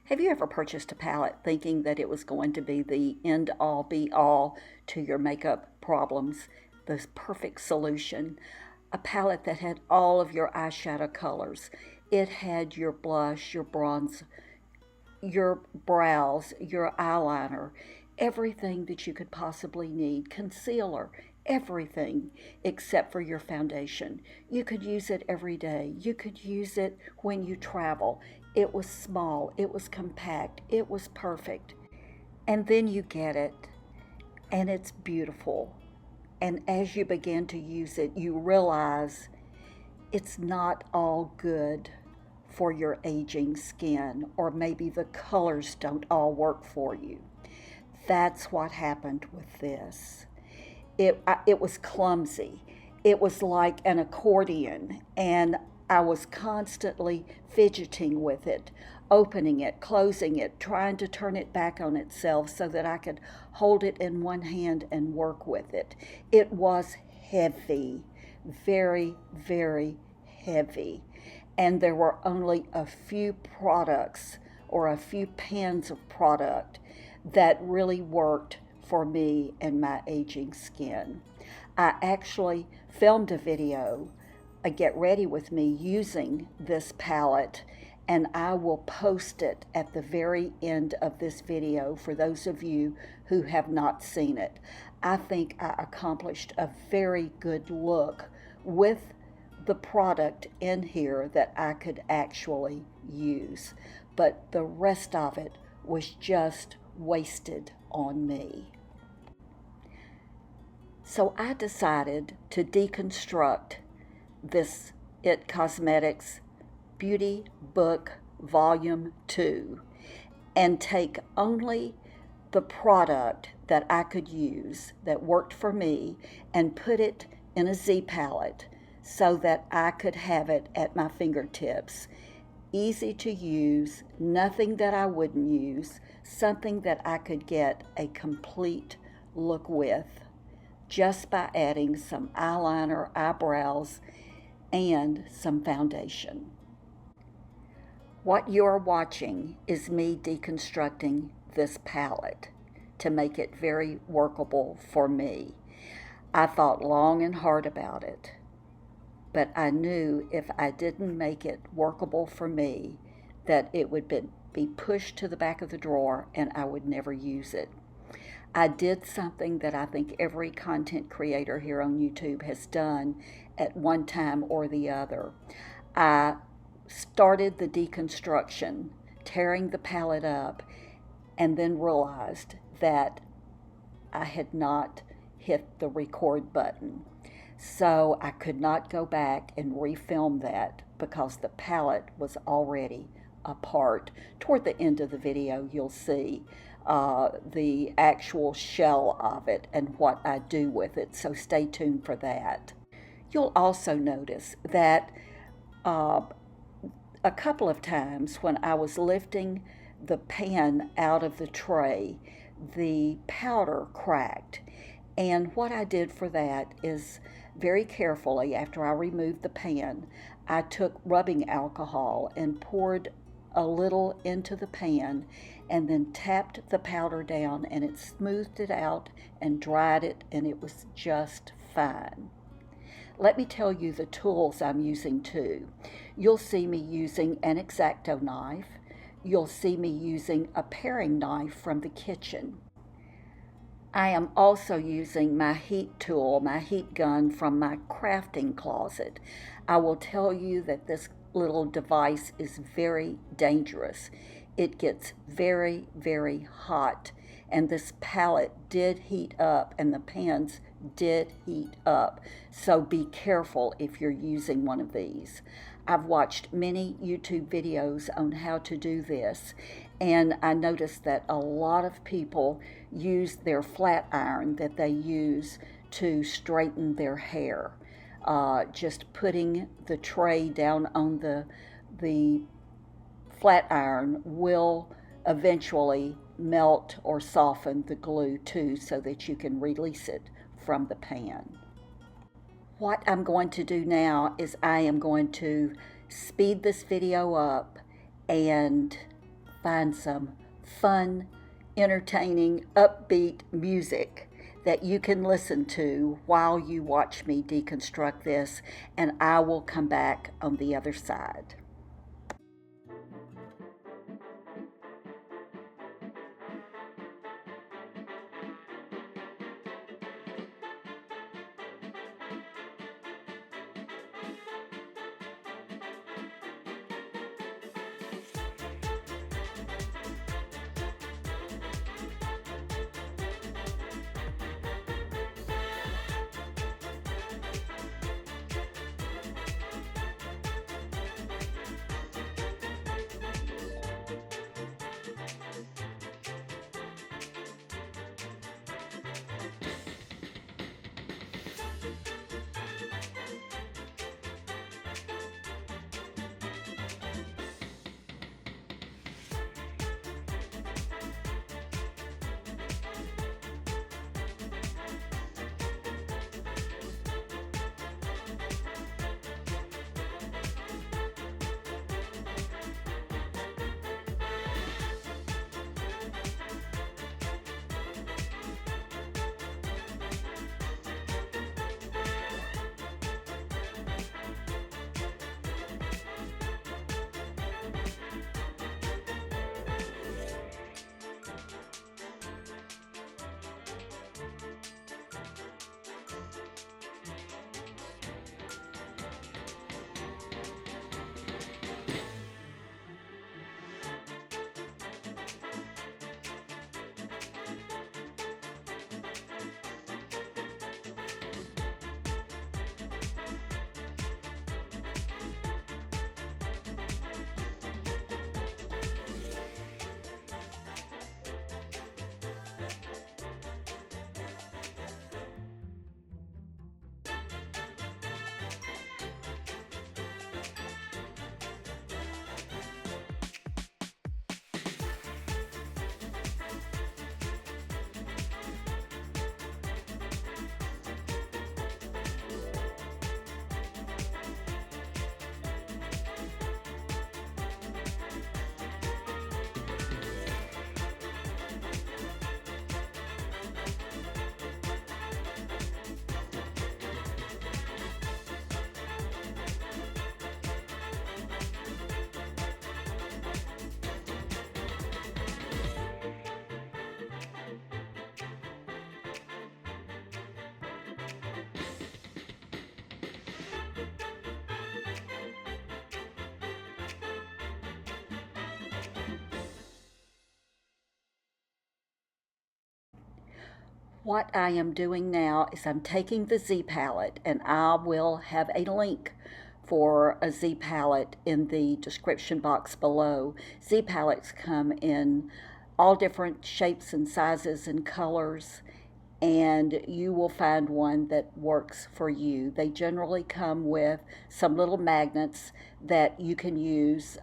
Have you ever purchased a palette thinking that it was going to be the end all be all to your makeup problems, the perfect solution? A palette that had all of your eyeshadow colors. It had your blush, your bronze, your brows, your eyeliner, everything that you could possibly need, concealer, everything except for your foundation. You could use it every day. You could use it when you travel. It was small, it was compact, it was perfect. And then you get it, and it's beautiful. And as you begin to use it, you realize it's not all good for your aging skin, or maybe the colors don't all work for you. That's what happened with this. It was clumsy. It was like an accordion, and I was constantly fidgeting with it, opening it, closing it, trying to turn it back on itself so that I could hold it in one hand and work with it. It was heavy, very, very heavy. And there were only a few products or a few pans of product that really worked for me and my aging skin. I actually filmed a video, a get ready with me using this palette, and I will post it at the very end of this video for those of you who have not seen it. I think I accomplished a very good look with the product in here that I could actually use, but the rest of it was just wasted on me. So I decided to deconstruct this It Cosmetics Beauty Book Volume 2 and take only the product that I could use that worked for me and put it in a Z palette so that I could have it at my fingertips. Easy to use, nothing that I wouldn't use, something that I could get a complete look with just by adding some eyeliner, eyebrows, and some foundation. What you're watching is me deconstructing this palette to make it very workable for me. I thought long and hard about it, but I knew if I didn't make it workable for me, that it would be pushed to the back of the drawer and I would never use it. I did something that I think every content creator here on YouTube has done at one time or the other. I started the deconstruction, tearing the palette up, and then realized that I had not hit the record button. So I could not go back and refilm that because the palette was already apart. Toward the end of the video, you'll see the actual shell of it and what I do with it, so stay tuned for that. You'll also notice that a couple of times when I was lifting the pan out of the tray, the powder cracked. And what I did for that is very carefully, after I removed the pan, I took rubbing alcohol and poured a little into the pan and then tapped the powder down, and it smoothed it out and dried it, and it was just fine. Let me tell you the tools I'm using too. You'll see me using an X-Acto knife. You'll see me using a paring knife from the kitchen. I am also using my heat tool, my heat gun from my crafting closet. I will tell you that this little device is very dangerous. It gets very, very hot, and this palette did heat up and the pans did heat up. So be careful if you're using one of these. I've watched many YouTube videos on how to do this, and I noticed that a lot of people use their flat iron that they use to straighten their hair. Just putting the tray down on the flat iron will eventually melt or soften the glue too, so that you can release it from the pan. What I'm going to do now is I am going to speed this video up and find some fun, entertaining, upbeat music that you can listen to while you watch me deconstruct this, and I will come back on the other side. What I am doing now is I'm taking the Z palette, and I will have a link for a Z palette in the description box below. Z palettes come in all different shapes and sizes and colors, and you will find one that works for you. They generally come with some little magnets that you can use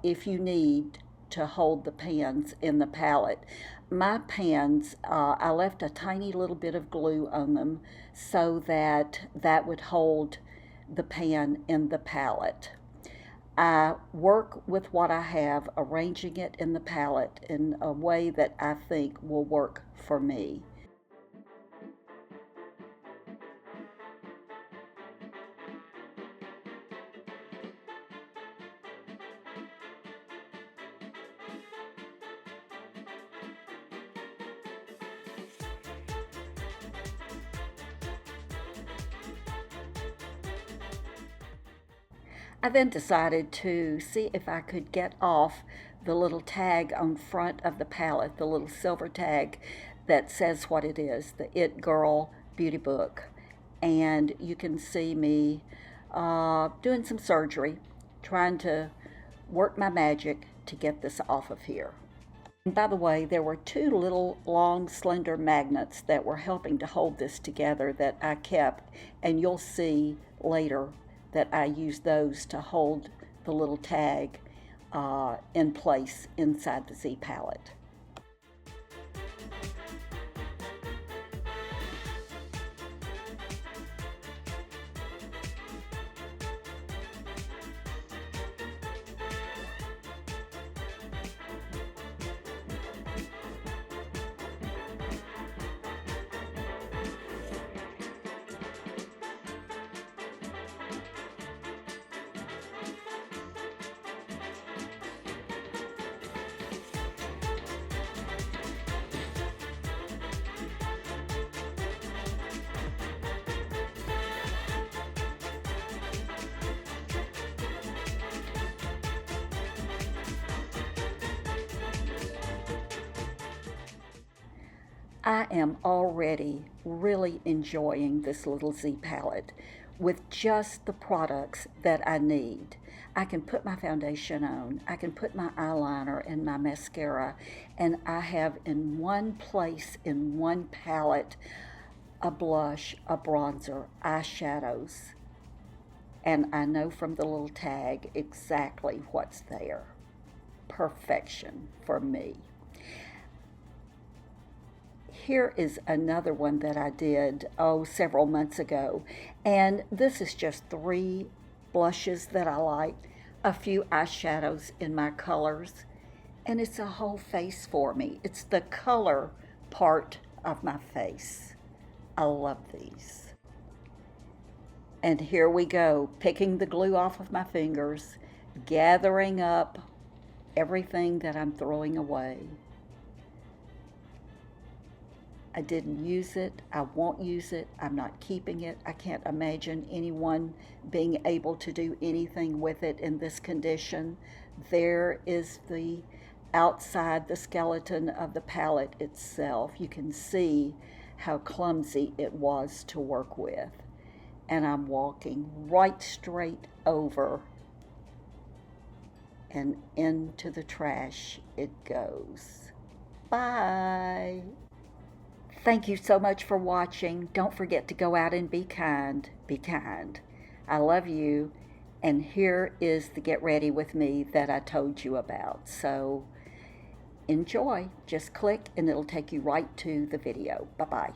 if you need to hold the pans in the palette. My pans, I left a tiny little bit of glue on them so that that would hold the pan in the palette. I work with what I have, arranging it in the palette in a way that I think will work for me. I then decided to see if I could get off the little tag on front of the palette, the little silver tag that says what it is, the It Girl Beauty Book. And you can see me doing some surgery, trying to work my magic to get this off of here. And by the way, there were two little long slender magnets that were helping to hold this together that I kept, and you'll see later that I used those to hold the little tag in place inside the Z palette. I am already really enjoying this little Z palette with just the products that I need. I can put my foundation on, I can put my eyeliner and my mascara, and I have in one place, in one palette, a blush, a bronzer, eyeshadows, and I know from the little tag exactly what's there. Perfection for me. Here is another one that I did, several months ago. And this is just 3 blushes that I like, a few eyeshadows in my colors, and it's a whole face for me. It's the color part of my face. I love these. And here we go, picking the glue off of my fingers, gathering up everything that I'm throwing away. I didn't use it, I won't use it, I'm not keeping it. I can't imagine anyone being able to do anything with it in this condition. There is the outside, the skeleton of the palette itself. You can see how clumsy it was to work with. And I'm walking right straight over and into the trash it goes. Bye. Thank you so much for watching. Don't forget to go out and be kind. Be kind. I love you. And here is the Get Ready With Me that I told you about. So enjoy. Just click and it'll take you right to the video. Bye-bye.